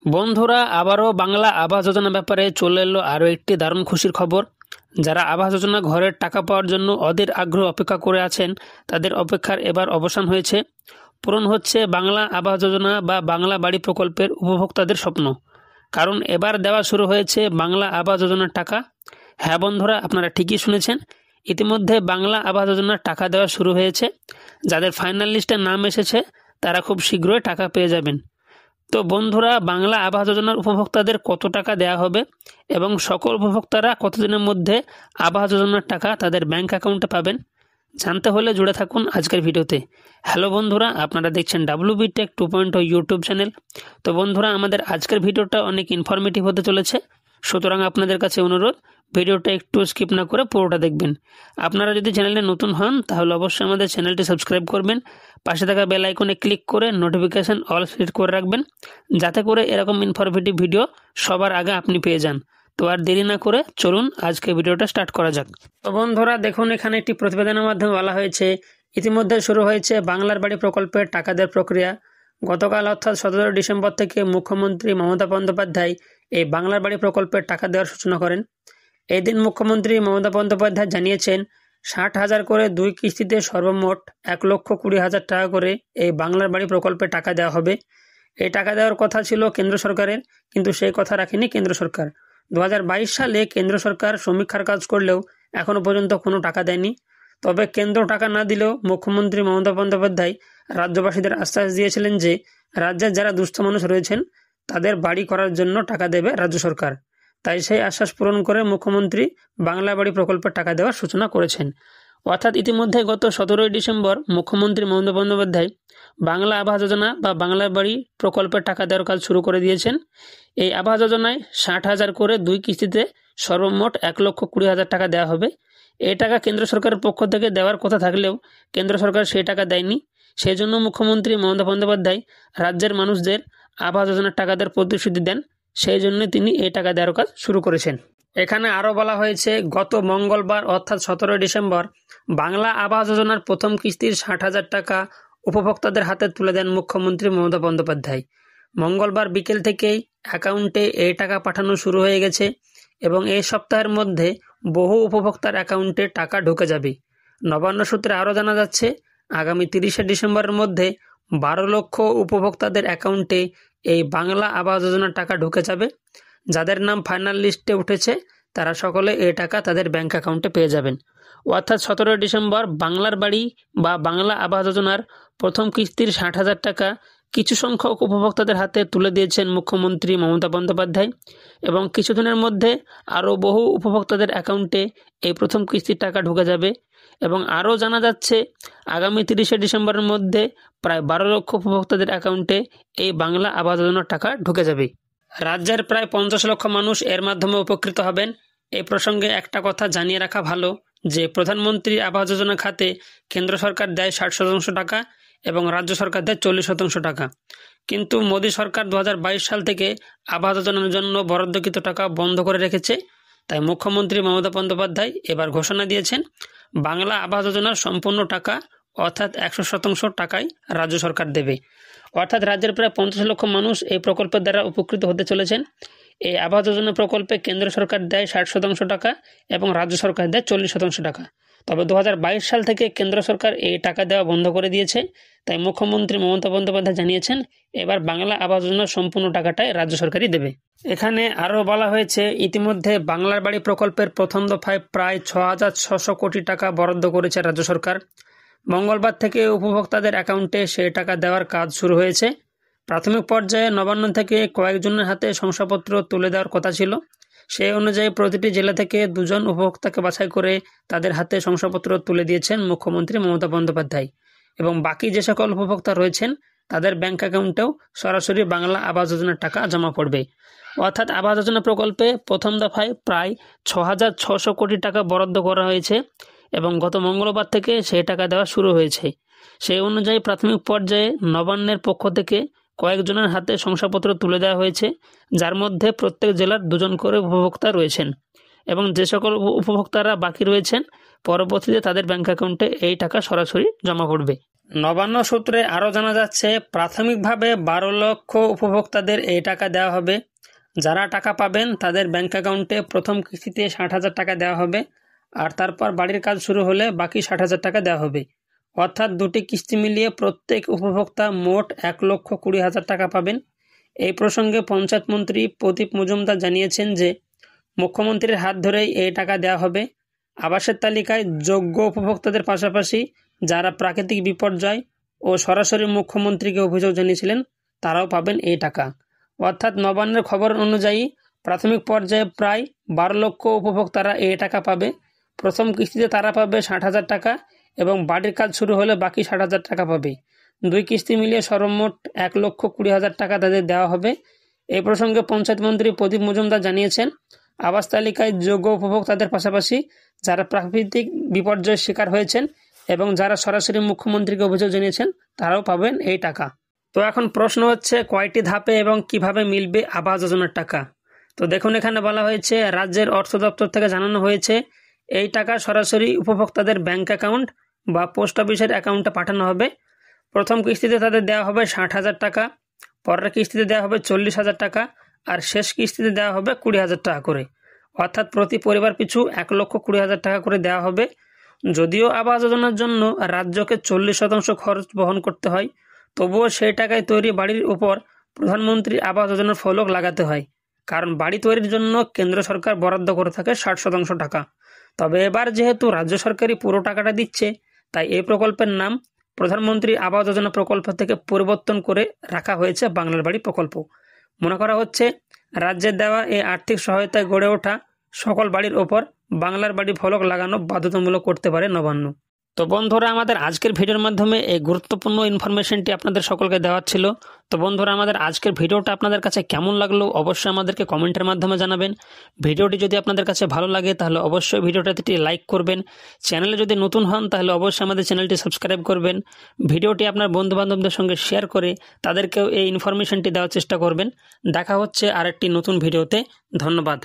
বন্ধুরা, আবারও বাংলা আবাস যোজনা ব্যাপারে চলে এলো আরও একটি দারুণ খুশির খবর। যারা আবাস যোজনা ঘরের টাকা পাওয়ার জন্য অধীর আগ্রহ অপেক্ষা করে আছেন, তাদের অপেক্ষার এবার অবসান হয়েছে। পূরণ হচ্ছে বাংলা আবাস যোজনা বা বাংলা বাড়ি প্রকল্পের উপভোক্তাদের স্বপ্ন। কারণ এবার দেওয়া শুরু হয়েছে বাংলা আবাস যোজনার টাকা। হ্যাঁ বন্ধুরা, আপনারা ঠিকই শুনেছেন, ইতিমধ্যে বাংলা আবাস যোজনার টাকা দেওয়া শুরু হয়েছে। যাদের ফাইনাল লিস্টে নাম এসেছে তারা খুব শীঘ্রই টাকা পেয়ে যাবেন। তো বন্ধুরা, বাংলা আবাস যোজনার উপভোক্তাদের কত টাকা দেওয়া হবে এবং সকল উপভোক্তারা কতদিনের মধ্যে আবাস যোজনার টাকা তাদের ব্যাংক অ্যাকাউন্টে পাবেন, জানতে হলে জুড়ে থাকুন আজকের ভিডিওতে। হ্যালো বন্ধুরা, আপনারা দেখছেন WB Tech 2.0 ইউটিউব চ্যানেল। তো বন্ধুরা, আমাদের আজকের ভিডিওটা অনেক ইনফরমেটিভ হতে চলেছে, সুতরাং আপনাদের কাছে অনুরোধ, ভিডিওটা একটু স্কিপ না করে পুরোটা দেখবেন। আপনারা যদি চ্যানেলে নতুন হন তাহলে অবশ্যই আমাদের চ্যানেলটি সাবস্ক্রাইব করবেন, পাশে থাকা বেল আইকনে ক্লিক করে নোটিফিকেশন অল সিলেক্ট করে রাখবেন, যাতে করে এরকম ইনফরমেটিভ ভিডিও সবার আগে আপনি পেয়ে যান। তো আর দেরি না করে চলুন আজকে ভিডিওটা স্টার্ট করা যাক। তো বন্ধুরা দেখুন, এখানে একটি প্রতিবেদনের মাধ্যমে বলা হয়েছে ইতিমধ্যে শুরু হয়েছে বাংলার বাড়ি প্রকল্পের টাকা দেওয়ার প্রক্রিয়া। গতকাল অর্থাৎ 17 ডিসেম্বর থেকে মুখ্যমন্ত্রী মমতা বন্দ্যোপাধ্যায় এই বাংলার বাড়ি প্রকল্পের টাকা দেওয়ার সূচনা করেন। এই দিন মুখ্যমন্ত্রী মমতা বন্দ্যোপাধ্যায় জানিয়েছেন 60,000 করে 2 কিস্তিতে সর্বমোট 1,20,000 টাকা করে এই বাংলার বাড়ি প্রকল্পে টাকা দেওয়া হবে। এই টাকা দেওয়ার কথা ছিল কেন্দ্র সরকারের, কিন্তু সেই কথা রাখেনি কেন্দ্র সরকার। 2022 সালে কেন্দ্র সরকার সমীক্ষার কাজ করলেও এখনও পর্যন্ত কোনো টাকা দেয়নি। তবে কেন্দ্র টাকা না দিলেও মুখ্যমন্ত্রী মমতা বন্দ্যোপাধ্যায় রাজ্যবাসীদের আশ্বাস দিয়েছিলেন যে রাজ্যের যারা দুস্থ মানুষ রয়েছেন তাদের বাড়ি করার জন্য টাকা দেবে রাজ্য সরকার। তাই সেই আশ্বাস পূরণ করে মুখ্যমন্ত্রী বাংলা বাড়ি প্রকল্পের টাকা দেওয়ার সূচনা করেছেন। অর্থাৎ ইতিমধ্যে গত 17 ডিসেম্বর মুখ্যমন্ত্রী মমতা বন্দ্যোপাধ্যায় বাংলা আবাস যোজনা বা বাংলা বাড়ি প্রকল্পের টাকা দেওয়ার কাজ শুরু করে দিয়েছেন। এই আবাস যোজনায় 60,000 করে 2 কিস্তিতে সর্বমোট 1,20,000 টাকা দেওয়া হবে। এই টাকা কেন্দ্র সরকারের পক্ষ থেকে দেওয়ার কথা থাকলেও কেন্দ্র সরকার সেই টাকা দেয়নি। সেই জন্য মুখ্যমন্ত্রী মমতা বন্দ্যোপাধ্যায় রাজ্যের মানুষদের আবাস যোজনার টাকা দেওয়ার প্রতিশ্রুতি দেন। সেই জন্য তিনি এই টাকা দেওয়ার কাজ শুরু করেছেন। এখানে আরও বলা হয়েছে গত মঙ্গলবার অর্থাৎ 17 ডিসেম্বর বাংলা আবাস যোজনার প্রথম কিস্তির 60,000 টাকা উপভোক্তাদের হাতে তুলে দেন মুখ্যমন্ত্রী মমতা বন্দ্যোপাধ্যায়। মঙ্গলবার বিকেল থেকেই অ্যাকাউন্টে এই টাকা পাঠানো শুরু হয়ে গেছে এবং এই সপ্তাহের মধ্যে বহু উপভোক্তার অ্যাকাউন্টে টাকা ঢুকে যাবে। নবান্ন সূত্রে আরও জানা যাচ্ছে আগামী 30শে ডিসেম্বরের মধ্যে 12 লক্ষ উপভোক্তাদের অ্যাকাউন্টে এই বাংলা আবাস যোজনার টাকা ঢুকে যাবে। যাদের নাম ফাইনাল লিস্টে উঠেছে তারা সকলে এই টাকা তাদের ব্যাংক অ্যাকাউন্টে পেয়ে যাবেন। অর্থাৎ 17 ডিসেম্বর বাংলার বাড়ি বা বাংলা আবাস যোজনার প্রথম কিস্তির 60,000 টাকা কিছু সংখ্যক উপভোক্তাদের হাতে তুলে দিয়েছেন মুখ্যমন্ত্রী মমতা বন্দ্যোপাধ্যায় এবং কিছুদিনের মধ্যে আরও বহু উপভোক্তাদের অ্যাকাউন্টে এই প্রথম কিস্তির টাকা ঢুকে যাবে। এবং আরও জানা যাচ্ছে আগামী 30শে ডিসেম্বরের মধ্যে প্রায় 12 লক্ষ উপভোক্তাদের অ্যাকাউন্টে এই বাংলা আবাস যোজনার টাকা ঢুকে যাবে। রাজ্যের প্রায় 50 লক্ষ মানুষ এর মাধ্যমে উপকৃত হবেন। এই প্রসঙ্গে একটা কথা জানিয়ে রাখা ভালো যে প্রধানমন্ত্রী আবাস যোজনা খাতে কেন্দ্র সরকার দেয় 60% টাকা এবং রাজ্য সরকার দেয় 40% টাকা। কিন্তু মোদী সরকার 2022 সাল থেকে আবাস যোজনার জন্য বরাদ্দকৃত টাকা বন্ধ করে রেখেছে। তাই মুখ্যমন্ত্রী মমতা বন্দ্যোপাধ্যায় এবার ঘোষণা দিয়েছেন বাংলা আবাস যোজনার সম্পূর্ণ টাকা অর্থাৎ 100% টাকাই রাজ্য সরকার দেবে। অর্থাৎ রাজ্যের প্রায় 50 লক্ষ মানুষ এই প্রকল্পের দ্বারা উপকৃত হতে চলেছেন। এই আবাস যোজনা প্রকল্পে কেন্দ্র সরকার দেয় 60% টাকা এবং রাজ্য সরকার দেয় 40% টাকা। তবে 2022 সাল থেকে কেন্দ্র সরকার এই টাকা দেওয়া বন্ধ করে দিয়েছে। তাই মুখ্যমন্ত্রী মমতা বন্দ্যোপাধ্যায় জানিয়েছেন এবার বাংলা আবাস যোজনার সম্পূর্ণ টাকাটাই রাজ্য সরকারই দেবে। এখানে আরও বলা হয়েছে ইতিমধ্যে বাংলার বাড়ি প্রকল্পের প্রথম দফায় প্রায় 6,600 কোটি টাকা বরাদ্দ করেছে রাজ্য সরকার। মঙ্গলবার থেকে উপভোক্তাদের অ্যাকাউন্টে সেই টাকা দেওয়ার কাজ শুরু হয়েছে। প্রাথমিক পর্যায়ে নবান্ন থেকে কয়েকজনের হাতে শংসাপত্র তুলে দেওয়ার কথা ছিল। সেই অনুযায়ী প্রতিটি জেলা থেকে 2 জন উপভোক্তাকে বাছাই করে তাদের হাতে শংসাপত্র তুলে দিয়েছেন মুখ্যমন্ত্রী মমতা বন্দ্যোপাধ্যায় এবং বাকি যে সকল উপভোক্তা রয়েছেন তাদের ব্যাংক অ্যাকাউন্টেও সরাসরি বাংলা আবাস যোজনার টাকা জমা পড়বে। অর্থাৎ আবাস যোজনা প্রকল্পে প্রথম দফায় প্রায় 6,600 কোটি টাকা বরাদ্দ করা হয়েছে এবং গত মঙ্গলবার থেকে সেই টাকা দেওয়া শুরু হয়েছে। সেই অনুযায়ী প্রাথমিক পর্যায়ে নবান্নের পক্ষ থেকে কয়েকজনের হাতে শংসাপত্র তুলে দেওয়া হয়েছে, যার মধ্যে প্রত্যেক জেলার 2 জন করে উপভোক্তা রয়েছেন এবং যে সকল উপভোক্তারা বাকি রয়েছেন পরবর্তীতে তাদের ব্যাংক অ্যাকাউন্টে এই টাকা সরাসরি জমা পড়বে। নবান্ন সূত্রে আরও জানা যাচ্ছে, প্রাথমিকভাবে 12 লক্ষ উপভোক্তাদের এই টাকা দেওয়া হবে। যারা টাকা পাবেন তাদের ব্যাংক অ্যাকাউন্টে প্রথম কিস্তিতে 60,000 টাকা দেওয়া হবে, আর তারপর বাড়ির কাজ শুরু হলে বাকি 60,000 টাকা দেওয়া হবে। অর্থাৎ দুটি কিস্তি মিলিয়ে প্রত্যেক উপভোক্তা মোট 1,20,000 টাকা পাবেন। এই প্রসঙ্গে পঞ্চায়েত মন্ত্রী প্রদীপ মজুমদার জানিয়েছেন যে, মুখ্যমন্ত্রীর হাত ধরেই এই টাকা দেওয়া হবে। আবাসের তালিকায় যোগ্য উপভোক্তাদের পাশাপাশি যারা প্রাকৃতিক বিপর্যয় ও সরাসরি মুখ্যমন্ত্রীকে অভিযোগ জানিয়েছিলেন তারাও পাবেন এই টাকা। অর্থাৎ নবান্নের খবর অনুযায়ী প্রাথমিক পর্যায়ে প্রায় 12 লক্ষ উপভোক্তারা এই টাকা পাবে। প্রথম কিস্তিতে তারা পাবে 60,000 টাকা এবং বাড়ির কাজ শুরু হলে বাকি 60,000 টাকা পাবে। দুই কিস্তি মিলিয়ে সর্বমোট 1,20,000 টাকা তাদের দেওয়া হবে। এই প্রসঙ্গে পঞ্চায়েত মন্ত্রী প্রদীপ মজুমদার জানিয়েছেন, আবাস তালিকায় যোগ্য উপভোক্তাদের পাশাপাশি যারা প্রাকৃতিক বিপর্যয়ের শিকার হয়েছেন এবং যারা সরাসরি মুখ্যমন্ত্রীকে অভিযোগ জানিয়েছেন তারাও পাবেন এই টাকা। তো এখন প্রশ্ন হচ্ছে, কয়টি ধাপে এবং কিভাবে মিলবে আবাস যোজনার টাকা? তো দেখুন, এখানে বলা হয়েছে, রাজ্যের অর্থ দপ্তর থেকে জানানো হয়েছে এই টাকা সরাসরি উপভোক্তাদের ব্যাংক অ্যাকাউন্ট বা পোস্ট অফিসের অ্যাকাউন্টে পাঠানো হবে। প্রথম কিস্তিতে তাদের দেওয়া হবে 60,000 টাকা, পরের কিস্তিতে দেওয়া হবে 40,000 টাকা, আর শেষ কিস্তিতে দেওয়া হবে 20,000 টাকা করে। অর্থাৎ প্রতি পরিবার পিছু 1,20,000 টাকা করে দেওয়া হবে। যদিও আবাস যোজনার জন্য রাজ্যকে 40% খরচ বহন করতে হয়, তবুও সেই টাকায় তৈরি বাড়ির উপর প্রধানমন্ত্রী আবাস যোজনার ফলক লাগাতে হয়, কারণ বাড়ি তৈরির জন্য কেন্দ্র সরকার বরাদ্দ করে থাকে 60% টাকা। তবে এবার যেহেতু রাজ্য সরকারই পুরো টাকাটা দিচ্ছে, তাই এই প্রকল্পের নাম প্রধানমন্ত্রী আবাস যোজনা প্রকল্প থেকে পরিবর্তন করে রাখা হয়েছে বাংলার বাড়ি প্রকল্প। মনে করা হচ্ছে, রাজ্যের দেওয়া এই আর্থিক সহায়তায় গড়ে ওঠা সকল বাড়ির ওপর বাংলার বাড়ি ফলক লাগানো বাধ্যতামূলক করতে পারে নবান্ন। তো বন্ধুরা, আমাদের আজকের ভিডিওর মাধ্যমে এই গুরুত্বপূর্ণ ইনফরমেশনটি আপনাদের সকলকে দেওয়ার ছিল। তো বন্ধুরা, আমাদের আজকের ভিডিওটা আপনাদের কাছে কেমন লাগলো অবশ্যই আমাদেরকে কমেন্টের মাধ্যমে জানাবেন। ভিডিওটি যদি আপনাদের কাছে ভালো লাগে তাহলে অবশ্যই ভিডিওটাতে একটি লাইক করবেন। চ্যানেলে যদি নতুন হন তাহলে অবশ্যই আমাদের চ্যানেলটি সাবস্ক্রাইব করবেন। ভিডিওটি আপনার বন্ধুবান্ধবদের সঙ্গে শেয়ার করে তাদেরকেও এই ইনফরমেশনটি দেওয়ার চেষ্টা করবেন। দেখা হচ্ছে আরেকটি নতুন ভিডিওতে। ধন্যবাদ।